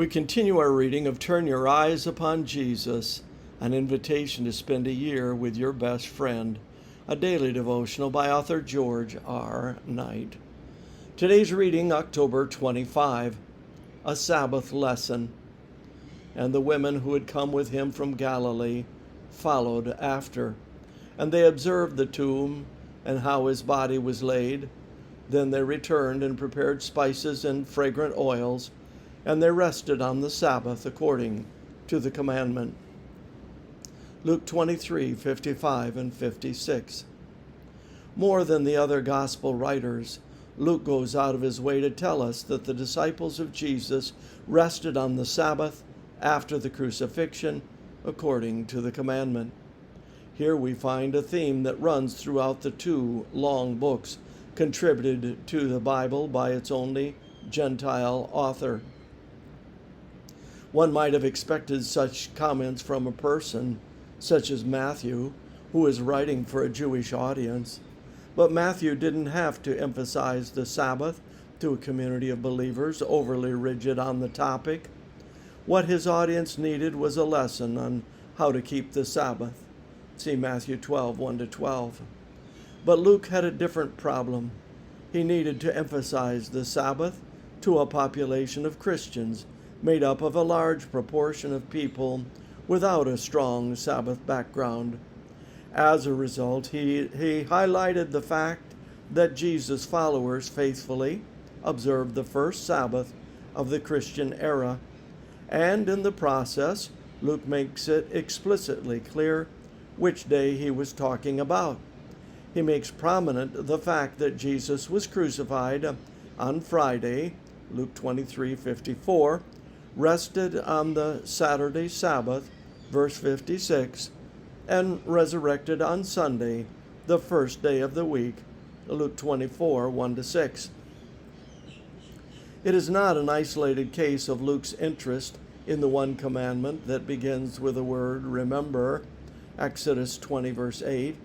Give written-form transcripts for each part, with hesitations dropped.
We continue our reading of Turn Your Eyes Upon Jesus, an invitation to spend a year with your best friend, a daily devotional by author George R. Knight. Today's reading, October 25, A Sabbath Lesson. And the women who had come with him from Galilee followed after, and they observed the tomb and how his body was laid. Then they returned and prepared spices and fragrant oils, and they rested on the Sabbath according to the commandment. Luke 23:55 and 56. More than the other gospel writers, Luke goes out of his way to tell us that the disciples of Jesus rested on the Sabbath after the crucifixion according to the commandment. Here we find a theme that runs throughout the two long books contributed to the Bible by its only Gentile author. One might have expected such comments from a person such as Matthew, who is writing for a Jewish audience. But Matthew didn't have to emphasize the Sabbath to a community of believers overly rigid on the topic. What his audience needed was a lesson on how to keep the Sabbath. See Matthew 12:1-12. But Luke had a different problem. He needed to emphasize the Sabbath to a population of Christians made up of a large proportion of people without a strong Sabbath background. As a result, he highlighted the fact that Jesus' followers faithfully observed the first Sabbath of the Christian era, and in the process, Luke makes it explicitly clear which day he was talking about. He makes prominent the fact that Jesus was crucified on Friday, Luke 23:54, rested on the Saturday Sabbath, verse 56, and resurrected on Sunday, the first day of the week, Luke 24:1-6. It is not an isolated case of Luke's interest in the one commandment that begins with the word remember, Exodus 20, verse 8.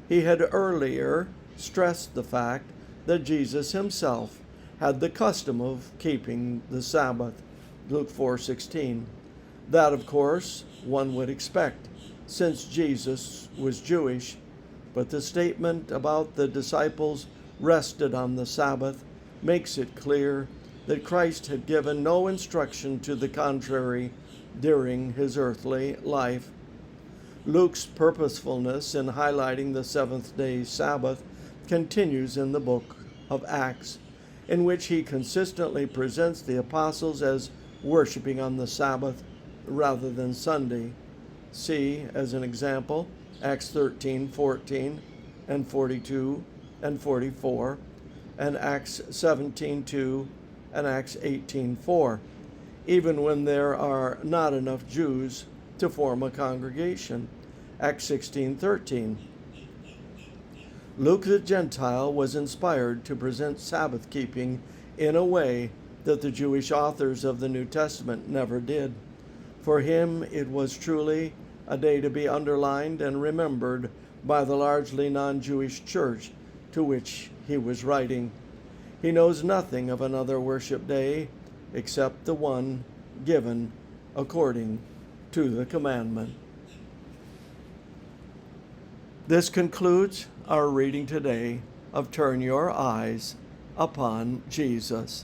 He had earlier stressed the fact that Jesus himself had the custom of keeping the Sabbath, Luke 4:16. That, of course, one would expect, since Jesus was Jewish, but the statement about the disciples rested on the Sabbath makes it clear that Christ had given no instruction to the contrary during his earthly life. Luke's purposefulness in highlighting the seventh-day Sabbath continues in the book of Acts, in which he consistently presents the apostles as worshiping on the Sabbath rather than Sunday. See, as an example, Acts 13:14 and 42 and 44, and Acts 17:2 and Acts 18:4, even when there are not enough Jews to form a congregation. Acts 16:13. Luke the Gentile was inspired to present Sabbath keeping in a way that the Jewish authors of the New Testament never did. For him, it was truly a day to be underlined and remembered by the largely non-Jewish church to which he was writing. He knows nothing of another worship day except the one given according to the commandment. This concludes our reading today of Turn Your Eyes Upon Jesus.